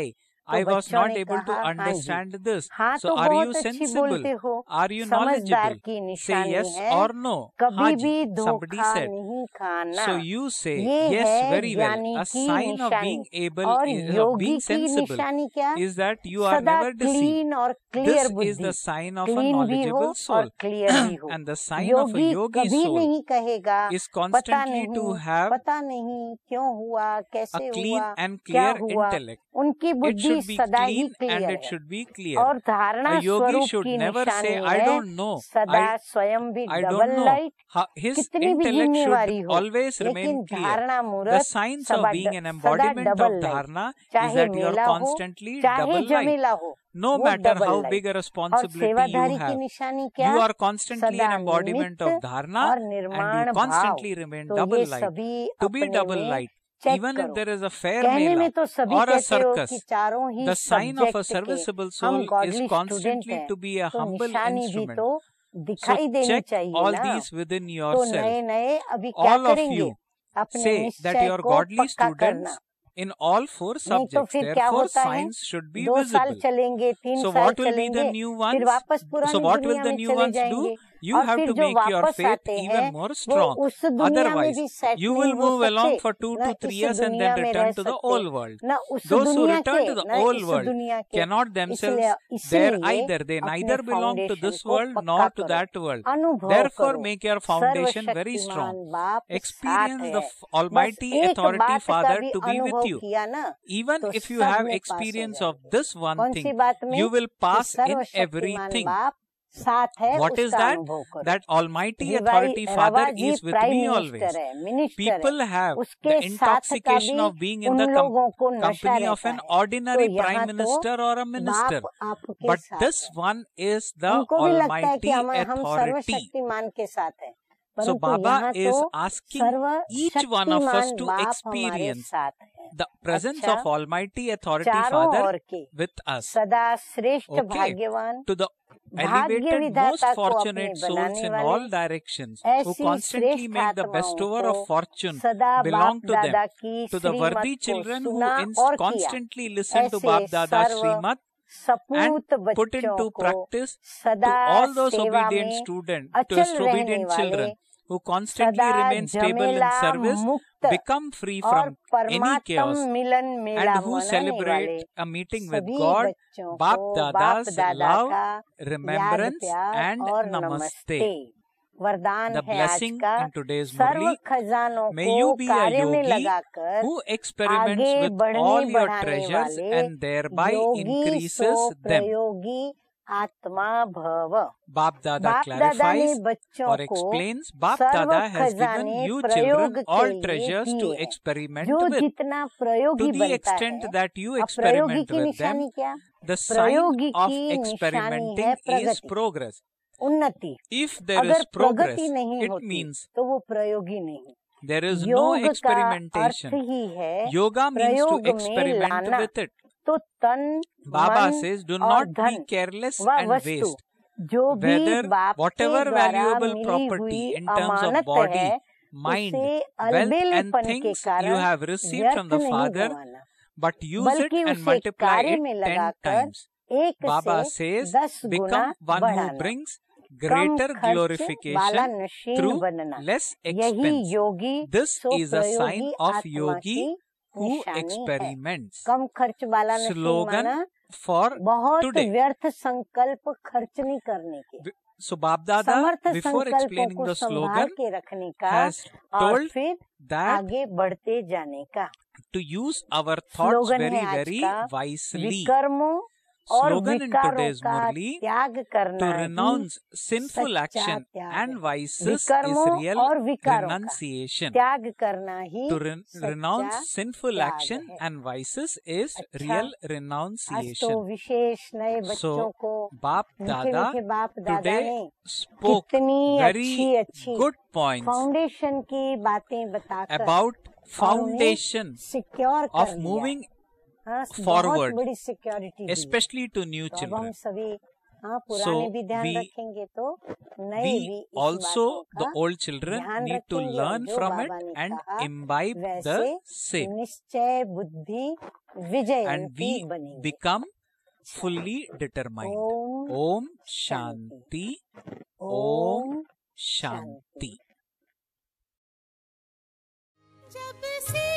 तो I was बच्चों not ने able to कहा हाँ जी, understand this. हाँ So तो are you बहुत अच्छी sensible? बोलते हो, Are you समझदार knowledgeable? की Say निशानी yes है। or no. कभी हाँ भी जी, somebody धोखा said. नहीं खाना। So you say ये yes, है very well. ज्ञानी A की sign of निशानी। being able, और of योगी being की sensible, निशानी क्या? is that you are सदा never deceived. क्लीन और क्लियर This is बुद्धि। the sign of a clean भी हो knowledgeable और soul. क्लियर भी हो। And the sign of a Yogi yogi कभी soul नहीं कहेगा is पता constantly to नहीं, have पता नहीं क्यों हुआ, a कैसे clean हुआ, and क्या clear हुआ। intellect. उनकी It बुद्धि should be सदा ही clean and क्लियर it है। should be clear. और धारणा A yogi स्वरूप should की never निशानी say, I है don't know. सदा स्वयं भी I double don't know. Light. His कितनी भी intellect जिम्मेवारी should हो, always लेकिन remain clear. धारणा The मूर्त signs of being an सदा embodiment double of light. dharana is चाहे that you are मेला हो, constantly चाहे double light. जमेला हो, No वो matter double how light. big a और responsibility you सेवाधारी की have, निशानी क्या? you are constantly सदा an embodiment निमित्त of dharana और and निर्माण you भाव। constantly remain तो double ये light. सभी To be अपने double में light, चेक even if करो। there is a fair कहने में mela तो सभी or a कहते हो कि circus, चारों ही the sign of a subject के serviceable हम soul is godly student constantly हैं, to be a तो humble निशानी भी instrument. तो So दिखाई देनी check चाहिए all ना। these within तो yourself. नए नए अभी क्या All of करेंगे? you अपने say that निश्चय you are को godly पक्का करना। students in all four नहीं तो subjects. फिर क्या Therefore, होता है? signs should be 2 साल visible. चलेंगे, 3 So साल what will be the चलेंगे, new फिर ones? वापस So पुरानी what will दुनिया the में new चले ones do? जाएंगे। You और have फिर to जो make your वापस faith आते हैं even more वो strong. उस दुनिया में Otherwise, भी सेट you नहीं will हो move along सकते, for 2 न to 3 इस years and दुनिया then में return रह to the सकते, old world. न उस Those who दुनिया return के, to the न old इस world दुनिया के। cannot themselves इसलिए there either. They अपने neither belong to foundation this को world पक्का nor to करो, that world. अनुभव Therefore, करो। make your foundation very सर्वशक्तिमान strong. बाप साथ Experience है। the Almighty बस एक Authority बात का Father भी to be with अनुभव you. किया ना, Even तो if you सब have में पास हो experience of जाओगे। this one कौन सी thing, बात में? you will कि pass in सर्वशक्तिमान everything. बाप साथ है, What is उसका that? अनुभव करो। That Almighty रवा Authority Father जी is with prime me minister always. है, मिनिस्टर People है, have उसके the साथ का intoxication भी of being in उन the लोगों को नशा company of रहता an है। ordinary तो यहाँ prime तो minister or a minister. बाप आपके But साथ this है। one is the उनको भी लगता है कि Almighty हम Authority. सर्वशक्तिमान के साथ हैं, So परंतु Baba यहाँ is तो asking each one of us सर्वशक्तिमान to बाप हमारे experience साथ है। the presence अच्छा, of Almighty Authority चारों Father ओर के with us. सदा श्रेष्ठ Okay. भाग्यवान To the भाग्य elevated, विधाता most को अपने fortunate souls बनाने in वाले all directions, who ऐसी constantly श्रेष्ठ make the आत्माओं bestower को of fortune सदा belong बाप to them. दादा की To the श्रीमत worthy को children who सुना और किया, constantly listen to ऐसे Bap Dada सर्व Srimad सपूत and put बच्चों into को practice to सदा all those सेवा obedient में students, अचल to रहने obedient वाले, children who constantly सदा remain stable in झमेला service, मुक्त become free और from any परमात्म chaos, Milan Mela and who मनाने वाले celebrate a meeting with सभी God, बच्चों Bap को बाप Dada's दादा love, का याद remembrance प्यार and और namaste. नमस्ते। वरदान The है आज blessing का, in today's serve Murli, खजानों may को you be a कार्य में yogi लगाकर who experiments आगे with बढ़ने all your बढ़ाने treasures वाले and thereby Yogi increases so them. प्रयोगी आत्मा भव। Bap Dada बाप दादा ने clarifies बच्चों or को explains, Bap serve Dada has given खजाने you प्रयोग children के all लिए treasures to दिए हैं। experiment जो with. जितना प्रयोगी To the बनता extent है, that you अब प्रयोगी experiment की with them, निशानी क्या? the sign प्रयोगी of की निशानी experimenting है is प्रगति, progress. उन्नति। If there अगर is progress, प्रगति नहीं it होती means तो वो प्रयोगी नहीं। there is no योग का अर्थ experimentation. ही है Yoga means to प्रयोग में experiment लाना। with it. तो तन, Baba मन says, do और not be धन careless व and वस्तु waste. जो भी Whether बाप के whatever द्वारा valuable मिली property हुई in terms of Amanat body, है, mind, उसे wealth and अलबेलेपन के things you कारण have received व्यर्थ from the नहीं Father, गंवाना, but use it बल्कि and उसे multiply कार्य it में 10 लगाकर times. एक Baba से says, 10 Guna become one who बढ़ाना, brings कम greater खर्च वाला glorification नशीन through बनना। less यही expense. Yogi This so is a sign प्रयोगी of आत्मा yogi की who निशानी है। experiments. कम खर्च वाला नशीन Slogan माना for बहुत today. व्यर्थ संकल्प खर्च नहीं करने के, So Bap Dada, समर्थ before संकल्पों explaining को the संभाल slogan, के रखने का has और told फिर that आगे बढ़ते जाने का। to use our thoughts slogan है very, आज very का, wisely. विकर्मों और Slogan in विकारों today's का Murli, त्याग to करना ही renounce sinful सच्चा action त्याग and है। vices is विकर्मों real और विकारों का renunciation. त्याग करना ही To सच्चा renounce sinful त्याग action है। and vices is अच्छा, real आज तो renunciation. विशेष नए बच्चों So को Bap मीठे Dada मीठे बाप दादा today ने spoke कितनी अच्छी very good points फाउंडेशन की बातें बताकर about foundation सिक्योर of कर लिया। moving हाँ, forward, बहुत बड़ी सिक्योरिटी, especially to new तो अब हम children. सभी हाँ पुराने भी ध्यान we- रखेंगे तो नए We भी इस also, बातों the का old children, ध्यान need to रखेंगे और learn जो from it बाबा ने and कहा imbibe वैसे the same. निश्चय बुद्धि And विजयंती we बनेंगे। become fully determined. ओम Om शांति। Shanti. Om Shanti. जब से